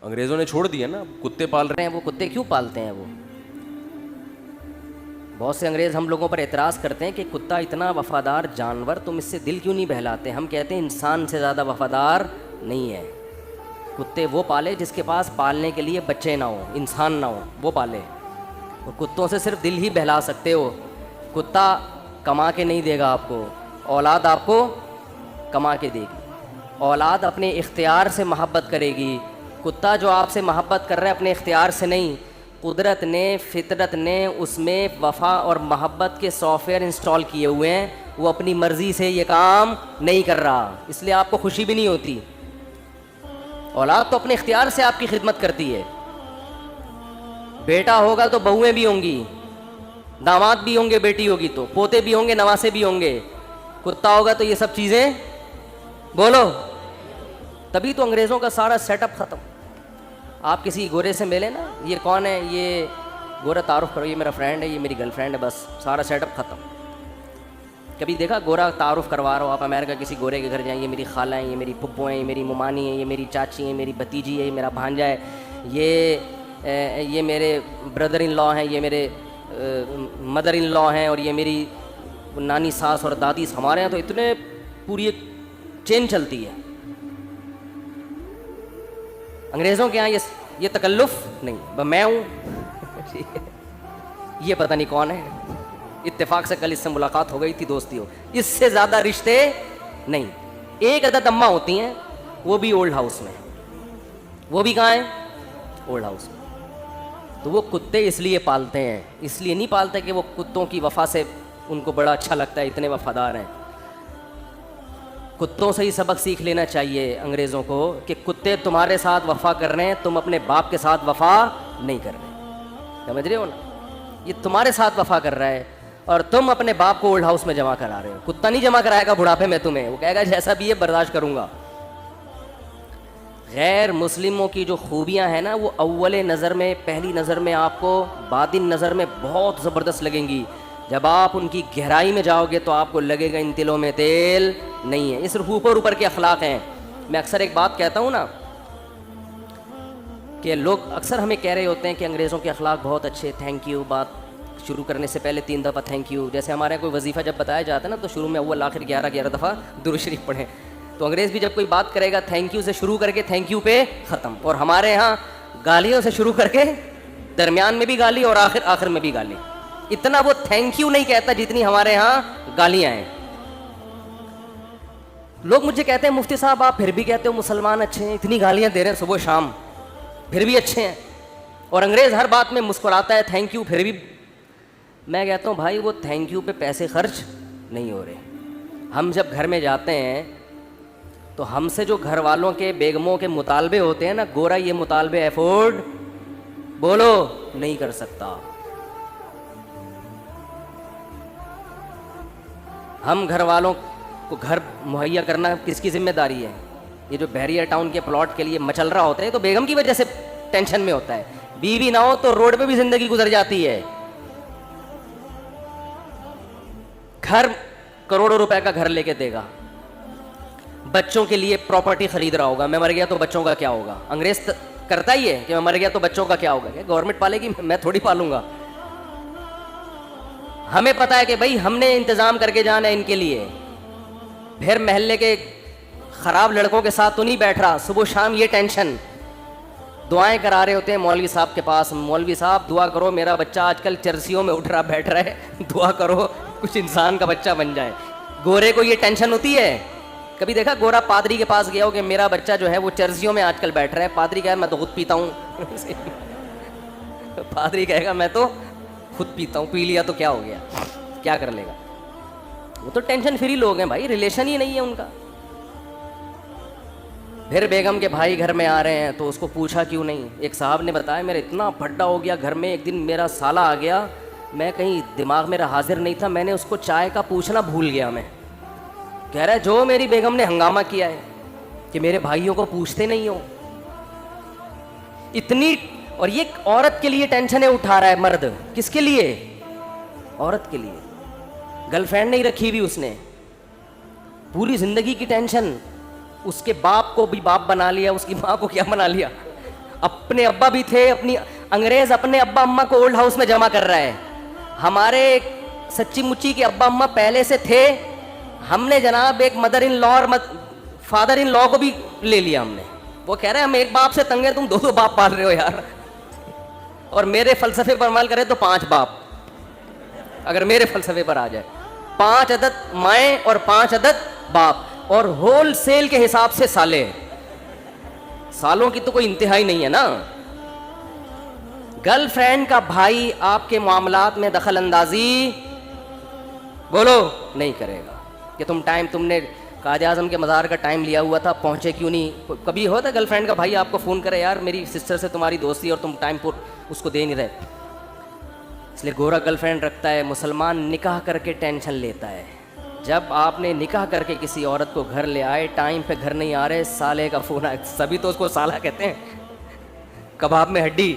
انگریزوں نے چھوڑ دیا نا, کتے پال رہے ہیں وہ کتے کیوں پالتے ہیں؟ وہ بہت سے انگریز ہم لوگوں پر اعتراض کرتے ہیں کہ کتا اتنا وفادار جانور, تم اس سے دل کیوں نہیں بہلاتے؟ ہم کہتے ہیں انسان سے زیادہ وفادار نہیں ہے. کتے وہ پالے جس کے پاس پالنے کے لیے بچے نہ ہوں, انسان نہ ہوں, وہ پالے. اور کتوں سے صرف دل ہی بہلا سکتے ہو. کتا کما کے نہیں دے گا آپ کو, اولاد آپ کو کما کے دے گی. اولاد اپنے اختیار سے محبت کرے گی. کتا جو آپ سے محبت کر رہا ہے اپنے اختیار سے نہیں, قدرت نے, فطرت نے اس میں وفا اور محبت کے سافٹ ویئر انسٹال کیے ہوئے ہیں. وہ اپنی مرضی سے یہ کام نہیں کر رہا, اس لیے آپ کو خوشی بھی نہیں ہوتی. اولاد تو اپنے اختیار سے آپ کی خدمت کرتی ہے. بیٹا ہوگا تو بہویں بھی ہوں گی, داماد بھی ہوں گے, بیٹی ہوگی تو پوتے بھی ہوں گے, نواسے بھی ہوں گے. کتا ہوگا تو یہ سب چیزیں, بولو. تبھی تو انگریزوں کا سارا سیٹ اپ ختم. آپ کسی گورے سے ملیں نا, یہ کون ہے, یہ گورا, تعارف کرو, یہ میرا فرینڈ ہے, یہ میری گرل فرینڈ ہے, بس سارا سیٹ اپ ختم. کبھی دیکھا گورا تعارف کروا رہا ہو آپ امریکہ کسی گورے کے گھر جائیں, یہ میری خالہ ہیں, یہ میری پھپھو ہیں, یہ میری ممانی ہیں, یہ میری چاچی ہیں, میری بھتیجی ہے, یہ میرا بھانجا ہے, یہ میرے بردر ان لا ہیں, یہ میرے مدر ان لا ہیں, اور یہ میری نانی ساس اور دادی. ہمارے یہاں تو اتنے پوری ایک چین چلتی ہے. انگریزوں کے یہاں یہ تکلف نہیں, میں ہوں, یہ پتہ نہیں کون ہے, اتفاق سے کل اس سے ملاقات ہو گئی تھی, دوستی ہو, اس سے زیادہ رشتے نہیں. ایک عدد اماں ہوتی ہیں, وہ بھی اولڈ ہاؤس میں. وہ بھی کہاں ہیں؟ اولڈ ہاؤس میں. تو وہ کتے اس لیے پالتے ہیں, اس لیے نہیں پالتے کہ وہ کتوں کی وفا سے ان کو بڑا اچھا لگتا ہے, اتنے وفادار ہیں. کتوں سے ہی سبق سیکھ لینا چاہیے انگریزوں کو کہ کتے تمہارے ساتھ وفا کر رہے ہیں, تم اپنے باپ کے ساتھ وفا نہیں کر رہے. سمجھ رہے ہو نا, یہ تمہارے ساتھ وفا کر رہا ہے اور تم اپنے باپ کو اولڈ ہاؤس میں جمع کرا رہے ہو. کتا نہیں جمع کرائے گا بڑھاپے میں تمہیں, وہ کہے گا جیسا بھی ہے برداشت کروں گا. غیر مسلموں کی جو خوبیاں ہیں نا, وہ اول نظر میں, پہلی نظر میں آپ کو, باطن نظر میں بہت زبردست لگیں گی. جب آپ ان کی گہرائی میں جاؤ گے تو آپ کو لگے گا ان تلوں میں تیل نہیں ہے. یہ صرف اوپر اوپر کے اخلاق ہیں. میں اکثر ایک بات کہتا ہوں نا, کہ لوگ اکثر ہمیں کہہ رہے ہوتے ہیں کہ انگریزوں کے اخلاق بہت اچھے, تھینک یو, بات شروع کرنے سے پہلے 3 دفعہ تھینک یو. جیسے ہمارے یہاں کوئی وظیفہ جب بتایا جاتا ہے نا, تو شروع میں اول آخر 11 دفعہ درود شریف پڑھیں. تو انگریز بھی جب کوئی بات کرے گا تھینک یو سے شروع کر کے تھینک یو پہ ختم. اور ہمارے یہاں گالیوں سے شروع کر کے درمیان میں بھی گالی اور آخر میں بھی گالی. اتنا وہ تھینک یو نہیں کہتا جتنی ہمارے ہاں گالیاں ہیں. لوگ مجھے کہتے ہیں مفتی صاحب آپ پھر بھی کہتے ہو مسلمان اچھے ہیں, اتنی گالیاں دے رہے ہیں صبح شام, پھر بھی اچھے ہیں. اور انگریز ہر بات میں مسکراتا ہے تھینک یو, پھر بھی. میں کہتا ہوں بھائی وہ تھینک یو پہ پیسے خرچ نہیں ہو رہے. ہم جب گھر میں جاتے ہیں تو ہم سے جو گھر والوں کے, بیگموں کے مطالبے ہوتے ہیں نا, گورا یہ مطالبے افورڈ, بولو, نہیں کر سکتا. ہم گھر والوں کو گھر مہیا کرنا کس کی ذمہ داری ہے؟ یہ جو بحریہ ٹاؤن کے پلاٹ کے لیے مچل رہا ہوتا ہے تو بیگم کی وجہ سے ٹینشن میں ہوتا ہے. بیوی نہ ہو تو روڈ پہ بھی زندگی گزر جاتی ہے. گھر کروڑوں روپے کا گھر لے کے دے گا, بچوں کے لیے پراپرٹی خرید رہا ہوگا, میں مر گیا تو بچوں کا کیا ہوگا. انگریز کرتا ہی ہے کہ میں مر گیا تو بچوں کا کیا ہوگا. گورنمنٹ پالے گی, میں تھوڑی پالوں گا. ہمیں پتا ہے کہ بھائی ہم نے انتظام کر کے جانا ہے ان کے لیے. پھر محلے کے خراب لڑکوں کے ساتھ تو نہیں بیٹھ رہا, صبح شام یہ ٹینشن. دعائیں کرا رہے ہوتے ہیں مولوی صاحب کے پاس, مولوی صاحب دعا کرو میرا بچہ آج کل چرسیوں میں اٹھ رہا بیٹھ رہا ہے, دعا کرو کچھ انسان کا بچہ بن جائے. گورے کو یہ ٹینشن ہوتی ہے. کبھی دیکھا گورا پادری کے پاس گیا ہو کہ میرا بچہ جو ہے وہ چرسیوں میں آج کل بیٹھ رہا ہے؟ پادری کہے میں تو خود پیتا ہوں. پادری کہے گا میں تو خود پیتا ہوں, پی لیا تو کیا ہو گیا, کیا کر لے گا. وہ تو ٹینشن فری لوگ ہیں بھائی, ریلیشن ہی نہیں ہے ان کا. پھر بیگم کے بھائی گھر میں آ رہے ہیں تو اس کو پوچھا کیوں نہیں. ایک صاحب نے بتایا میرا اتنا پھڈا ہو گیا گھر میں, ایک دن میرا سالہ آ گیا, میں کہیں دماغ میرا حاضر نہیں تھا, میں نے اس کو چائے کا پوچھنا بھول گیا. میں کہہ رہا ہے جو میری بیگم نے ہنگامہ کیا ہے کہ میرے بھائیوں کو پوچھتے نہیں ہو اتنی. اور یہ عورت کے لیے ٹینشنیں اٹھا رہا ہے مرد. کس کے لیے؟ عورت کے لیے. گرل فرینڈ نہیں رکھی ہوئی اس نے, پوری زندگی کی ٹینشن. اس کے باپ کو بھی باپ بنا لیا, اس کی ماں کو کیا بنا لیا, اپنے ابا بھی تھے, اپنی انگریز اپنے ابا اماں کو اولڈ ہاؤس میں جمع کر رہا ہے. ہمارے سچی مچی کے ابا اماں پہلے سے تھے, ہم نے جناب ایک مدر ان لا اور فادر ان لا کو بھی لے لیا ہم نے. وہ کہہ رہے ہیں ہم ایک باپ سے تنگ ہیں, تم دو باپ پال رہے ہو یار. اور میرے فلسفے پر عمل کرے تو 5 باپ, اگر میرے فلسفے پر آ جائے 5 عدد مائیں اور 5 عدد باپ, اور ہول سیل کے حساب سے سالے. سالوں کی تو کوئی انتہائی نہیں ہے نا. گرل فرینڈ کا بھائی آپ کے معاملات میں دخل اندازی بولو نہیں کرے گا کہ تم نے قائد اعظم کے مزار کا ٹائم لیا ہوا تھا, پہنچے کیوں نہیں. کبھی ہوتا ہے گرل فرینڈ کا بھائی آپ کو فون کرے, یار میری سسٹر سے تمہاری دوستی اور تم ٹائم پر اس کو دے نہیں رہے. اس لیے گورا گرل فرینڈ رکھتا ہے, مسلمان نکاح کر کے ٹینشن لیتا ہے. جب آپ نے نکاح کر کے کسی عورت کو گھر لے آئے, ٹائم پہ گھر نہیں آ رہے, سالے کا فون آئے. سبھی تو اس کو سالہ کہتے ہیں, کباب میں ہڈی.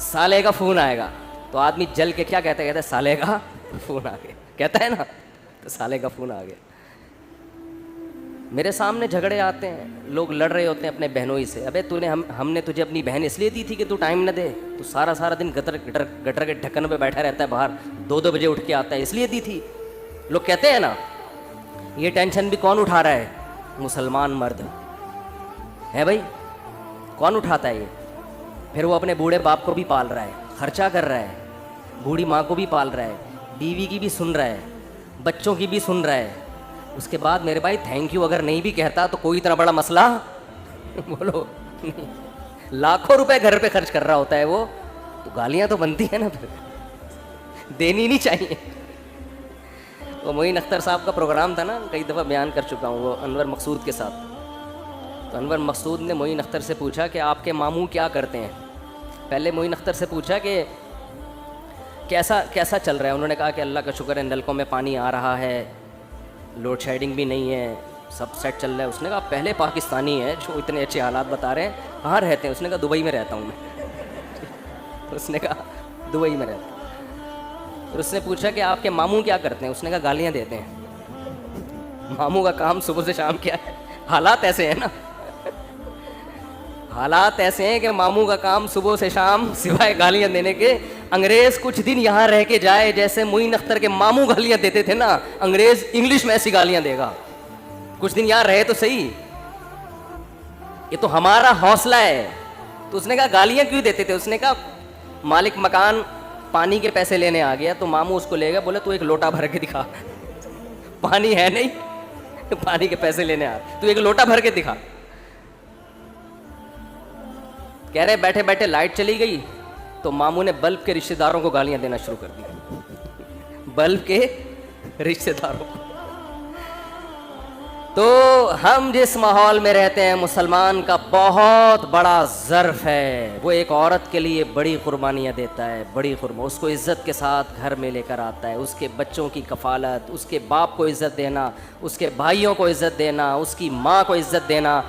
سالے کا فون آئے گا تو آدمی جل کے کیا کہتا ہے سالے کا فون آ گیا, کہتا ہے نا, تو سالے کا فون آ گیا. میرے سامنے جھگڑے آتے ہیں, لوگ لڑ رہے ہوتے ہیں اپنے بہنوئی سے. ابے ہم نے تجھے اپنی بہن اس لیے دی تھی کہ تو ٹائم نہ دے, تو سارا دن گٹر کے ڈھکن پہ بیٹھا رہتا ہے باہر, 2 بجے اٹھ کے آتا ہے, اس لیے دی تھی. لوگ کہتے ہیں نا. یہ ٹینشن بھی کون اٹھا رہا ہے؟ مسلمان مرد ہے بھائی. کون اٹھاتا ہے یہ؟ پھر وہ اپنے بوڑھے باپ کو بھی پال رہا ہے, خرچہ کر رہا ہے, بوڑھی ماں کو بھی پال رہا ہے, بیوی کی بھی سن رہا ہے, بچوں کی بھی سن رہا ہے. اس کے بعد میرے بھائی تھینک یو اگر نہیں بھی کہتا تو کوئی اتنا بڑا مسئلہ بولو نہیں. لاکھوں روپے گھر پہ خرچ کر رہا ہوتا ہے وہ, تو گالیاں تو بنتی ہیں نا, پھر دینی نہیں چاہیے. وہ معین اختر صاحب کا پروگرام تھا نا, کئی دفعہ بیان کر چکا ہوں, وہ انور مقصود کے ساتھ. تو انور مقصود نے معین اختر سے پوچھا کہ آپ کے ماموں کیا کرتے ہیں. پہلے معین اختر سے پوچھا کہ کیسا چل رہا ہے. انہوں نے کہا کہ اللہ کا شکر ہے, نلکوں میں پانی آ رہا ہے, لوڈ شیڈنگ بھی نہیں ہے, سب سیٹ چل رہا ہے. اس نے کہا پہلے پاکستانی ہیں جو اتنے اچھے حالات بتا رہے ہیں, کہاں رہتے ہیں؟ اس نے کہا دبئی میں رہتا ہوں میں. اس نے کہا دبئی میں رہتا ہوں. پھر اس نے پوچھا کہ آپ کے ماموں کیا کرتے ہیں؟ اس نے کہا گالیاں دیتے ہیں. ماموں کا کام صبح سے شام کیا ہے؟ حالات ایسے ہیں نا, حالات ایسے ہیں کہ ماموں کا کام صبح سے شام سوائے گالیاں دینے کے. انگریز کچھ دن یہاں رہ کے جائے, جیسے معین اختر کے ماموں گالیاں دیتے تھے نا, انگریز انگلش میں ایسی گالیاں دے گا. کچھ دن یہاں رہے تو صحیح, یہ تو ہمارا حوصلہ ہے. تو اس نے کہا گالیاں کیوں دیتے تھے؟ اس نے کہا مالک مکان پانی کے پیسے لینے آ گیا, تو ماموں اس کو لے گا, بولے تو ایک لوٹا بھر کے دکھا. پانی ہے نہیں, پانی کے پیسے لینے آ, تو ایک لوٹا بھر کے دکھا. کہہ رہے بیٹھے بیٹھے لائٹ چلی گئی, تو ماموں نے بلب کے رشتہ داروں کو گالیاں دینا شروع کر دی. بلب کے رشتہ داروں کو. تو ہم جس ماحول میں رہتے ہیں, مسلمان کا بہت بڑا ظرف ہے. وہ ایک عورت کے لیے بڑی قربانیاں دیتا ہے, بڑی اس کو عزت کے ساتھ گھر میں لے کر آتا ہے. اس کے بچوں کی کفالت, اس کے باپ کو عزت دینا, اس کے بھائیوں کو عزت دینا, اس کی ماں کو عزت دینا.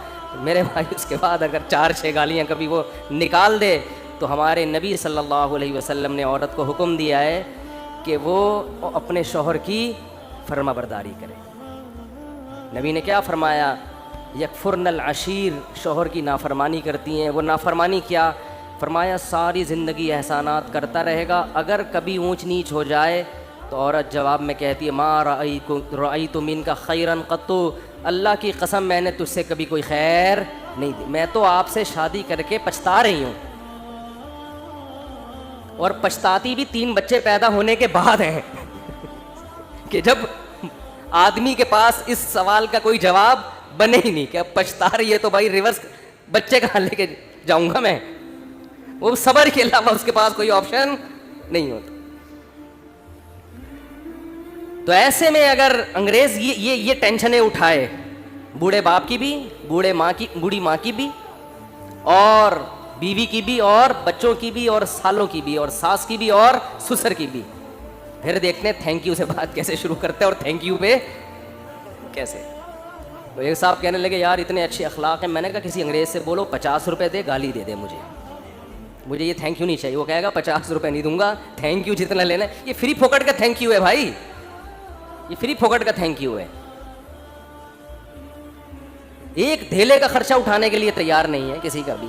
میرے بھائی اس کے بعد اگر 4-6 گالیاں کبھی وہ نکال دے, تو ہمارے نبی صلی اللہ علیہ وسلم نے عورت کو حکم دیا ہے کہ وہ اپنے شوہر کی فرما برداری کرے. نبی نے کیا فرمایا؟ یکفرن العشیر, شوہر کی نافرمانی کرتی ہیں. وہ نافرمانی کیا فرمایا؟ ساری زندگی احسانات کرتا رہے گا, اگر کبھی اونچ نیچ ہو جائے تو عورت جواب میں کہتی ہے ما رأیت منک خیرا قط, اللہ کی قسم میں نے تجھ سے کبھی کوئی خیر نہیں دی, میں تو آپ سے شادی کر کے پچھتا رہی ہوں. اور پچھتاتی بھی 3 بچے پیدا ہونے کے بعد ہیں کہ جب آدمی کے پاس اس سوال کا کوئی جواب بنے ہی نہیں کہ اب پچھتا رہی ہے, تو بھائی ریورس بچے کہاں لے کے جاؤں گا میں. وہ صبر کے علاوہ اس کے پاس کوئی آپشن نہیں ہوتا. تو ایسے میں اگر انگریز یہ ٹینشنیں اٹھائے, بوڑھے باپ کی بھی, بوڑھی ماں کی بھی, اور بیوی کی بھی, اور بچوں کی بھی, اور سالوں کی بھی, اور ساس کی بھی, اور سسر کی بھی, پھر دیکھتے ہیں تھینک یو سے بات کیسے شروع کرتے ہیں, اور تھینک یو پہ کیسے. تو ایک صاحب کہنے لگے یار اتنے اچھے اخلاق ہیں. میں نے کہا کسی انگریز سے بولو 50 روپے دے, گالی دے دے مجھے یہ تھینک یو نہیں چاہیے. وہ کہے گا 50 روپے نہیں دوں گا, تھینک یو جتنا لینا ہے. یہ فری پھوکٹ کا تھینک یو ہے بھائی, یہ فری پھوکٹ کا تھینک یو ہے. ایک دھیلے کا خرچہ اٹھانے کے لیے تیار نہیں ہے کسی کا بھی.